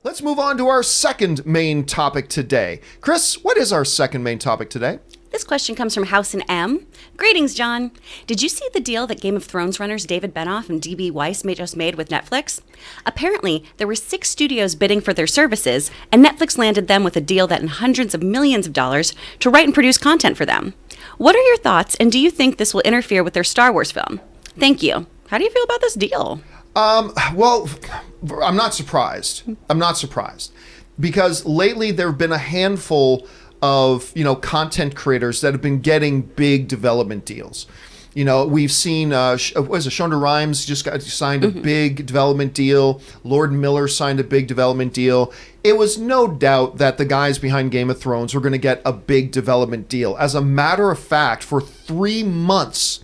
Let's move on to our second main topic today. Chris, what is our second main topic today? This question comes from Hausin M. Greetings, John. Did you see the deal that Game of Thrones runners David Benioff and D.B. Weiss just made with Netflix? Apparently, there were 6 studios bidding for their services, and Netflix landed them with a deal that in hundreds of millions of dollars to write and produce content for them. What are your thoughts, and do you think this will interfere with their Star Wars film? Thank you. How do you feel about this deal? Well, I'm not surprised. Because lately there have been a handful of, content creators that have been getting big development deals. We've seen, Shonda Rhimes just signed a big development deal. Lord Miller signed a big development deal. It was no doubt that the guys behind Game of Thrones were going to get a big development deal. As a matter of fact, for 3 months,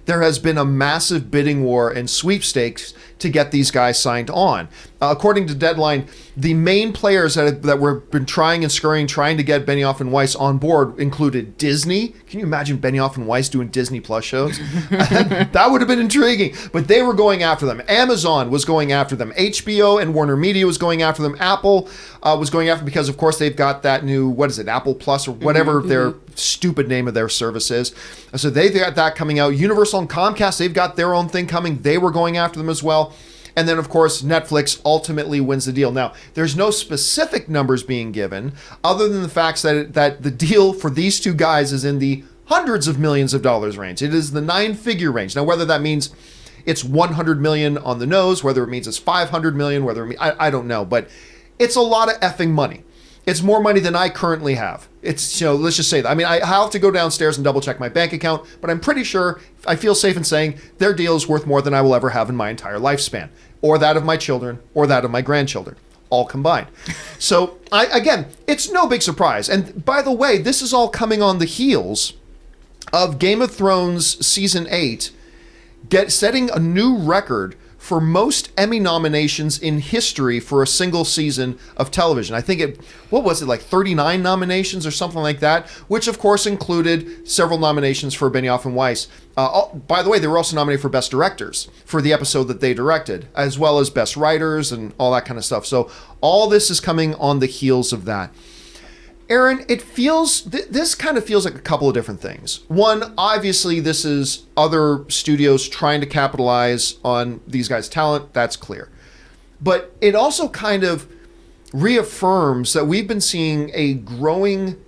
there has been a massive bidding war and sweepstakes to get these guys signed on. According to Deadline, the main players that were been trying and scurrying, trying to get Benioff and Weiss on board included Disney. Can you imagine Benioff and Weiss doing Disney Plus shows? That would have been intriguing. But they were going after them. Amazon was going after them. HBO and Warner Media was going after them. Apple was going after them because, of course, they've got that new, Apple Plus or whatever their stupid name of their service is. So they've got that coming out. Universal and Comcast, they've got their own thing coming. They were going after them as well. And then, of course, Netflix ultimately wins the deal. Now, there's no specific numbers being given other than the facts that the deal for these two guys is in the hundreds of millions of dollars range. It is the 9-figure range. Now, whether that means it's 100 million on the nose, whether it means it's 500 million, I don't know. But it's a lot of effing money. It's more money than I currently have. It's, let's just say that. I mean, I have to go downstairs and double check my bank account, but I'm pretty sure, I feel safe in saying their deal is worth more than I will ever have in my entire lifespan, or that of my children, or that of my grandchildren, all combined. So, again, it's no big surprise. And by the way, this is all coming on the heels of Game of Thrones Season 8 setting a new record for most Emmy nominations in history for a single season of television. I think like 39 nominations or something like that, which of course included several nominations for Benioff and Weiss. By the way, they were also nominated for Best Directors for the episode that they directed, as well as Best Writers and all that kind of stuff. So all this is coming on the heels of that. Aaron, this kind of feels like a couple of different things. One, obviously, this is other studios trying to capitalize on these guys' talent. That's clear. But it also kind of reaffirms that we've been seeing a growing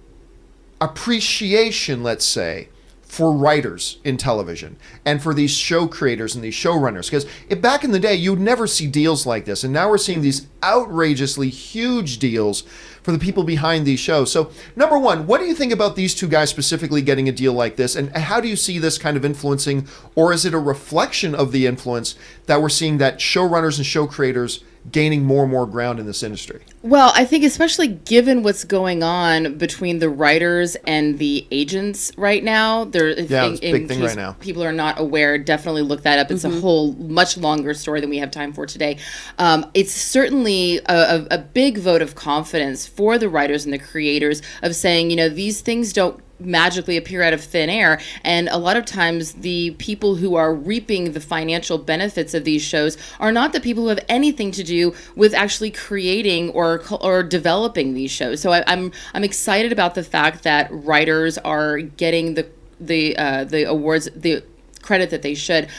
appreciation, let's say, for writers in television and for these show creators and these showrunners. Because back in the day, you'd never see deals like this. And now we're seeing these outrageously huge deals for the people behind these shows. So, number one, what do you think about these two guys specifically getting a deal like this? And how do you see this kind of influencing, or is it a reflection of the influence that we're seeing that showrunners and show creators gaining more and more ground in this industry? Well, I think especially given what's going on between the writers and the agents right now, it's a big thing right now. People are not aware, definitely look that up. It's a whole much longer story than we have time for today. It's certainly a big vote of confidence for the writers and the creators of saying, these things don't magically appear out of thin air, and a lot of times the people who are reaping the financial benefits of these shows are not the people who have anything to do with actually creating or developing these shows. So I'm excited about the fact that writers are getting the awards, the credit that they should.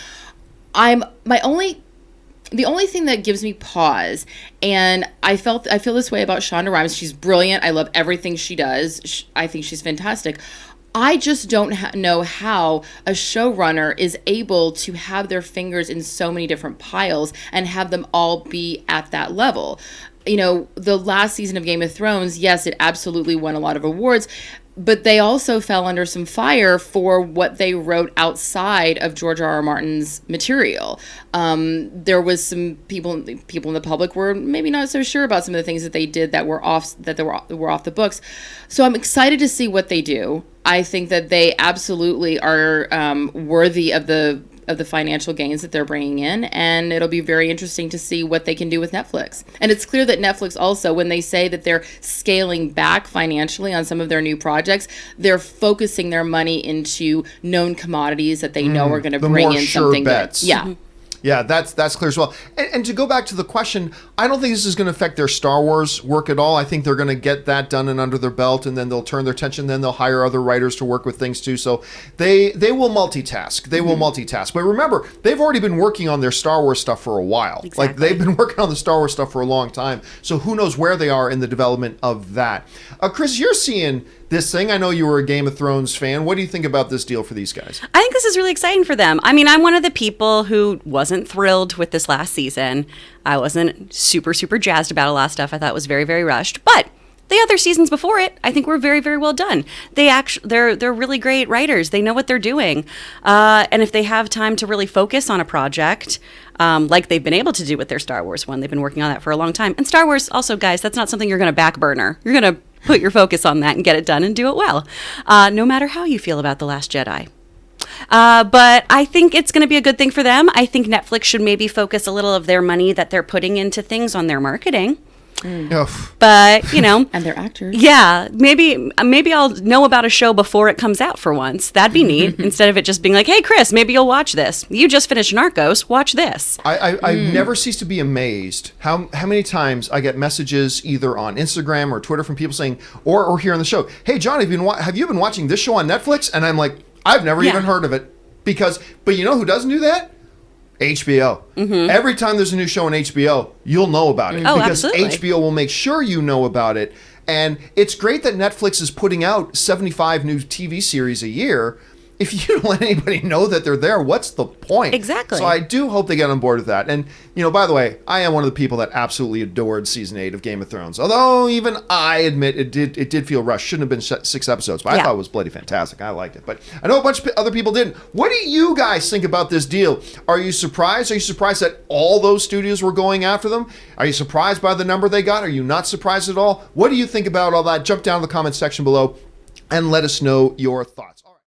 The only thing that gives me pause, and I feel this way about Shonda Rhimes. She's brilliant. I love everything she does. I think she's fantastic. I just don't know how a showrunner is able to have their fingers in so many different piles and have them all be at that level. The last season of Game of Thrones, yes, it absolutely won a lot of awards, but they also fell under some fire for what they wrote outside of George R.R. Martin's material. There was some people in the public were maybe not so sure about some of the things that they did that were off the books. So I'm excited to see what they do. I think that they absolutely are worthy of the financial gains that they're bringing in, and it'll be very interesting to see what they can do with Netflix. And it's clear that Netflix also, when they say that they're scaling back financially on some of their new projects, they're focusing their money into known commodities that they know are going to bring in something bets. good. Yeah. Yeah, that's clear as well. And to go back to the question, I don't think this is going to affect their Star Wars work at all. I think they're going to get that done and under their belt, and then they'll turn their attention. Then they'll hire other writers to work with things too. So they will multitask. They will multitask. But remember, they've already been working on their Star Wars stuff for a while. Exactly. Like they've been working on the Star Wars stuff for a long time. So who knows where they are in the development of that. Chris, you're seeing this thing. I know you were a Game of Thrones fan. What do you think about this deal for these guys? I think this is really exciting for them. I mean, I'm one of the people who wasn't thrilled with this last season. I wasn't super jazzed about a lot of stuff. I thought it was very, very rushed. But the other seasons before it, I think were very, very well done. They're really great writers. They know what they're doing. And if they have time to really focus on a project, like they've been able to do with their Star Wars one, they've been working on that for a long time. And Star Wars also, guys, that's not something you're going to back burner. You're going to put your focus on that and get it done and do it well, no matter how you feel about The Last Jedi. But I think it's going to be a good thing for them. I think Netflix should maybe focus a little of their money that they're putting into things on their marketing. But, And their actors. Yeah, maybe I'll know about a show before it comes out for once. That'd be neat. Instead of it just being like, hey, Chris, maybe you'll watch this. You just finished Narcos. Watch this. I never cease to be amazed how many times I get messages either on Instagram or Twitter from people saying, or here on the show, hey, John, have you been watching this show on Netflix? And I'm like, I've never even heard of it. But you know who doesn't do that? HBO. Every time there's a new show on HBO, you'll know about it. Oh, because absolutely. HBO will make sure you know about it. And it's great that Netflix is putting out 75 new TV series a year. If you don't let anybody know that they're there, what's the point? Exactly. So I do hope they get on board with that. And, by the way, I am one of the people that absolutely adored season 8 of Game of Thrones. Although even I admit it did feel rushed. Shouldn't have been 6 episodes, but I thought it was bloody fantastic. I liked it. But I know a bunch of other people didn't. What do you guys think about this deal? Are you surprised? Are you surprised that all those studios were going after them? Are you surprised by the number they got? Are you not surprised at all? What do you think about all that? Jump down in the comments section below and let us know your thoughts.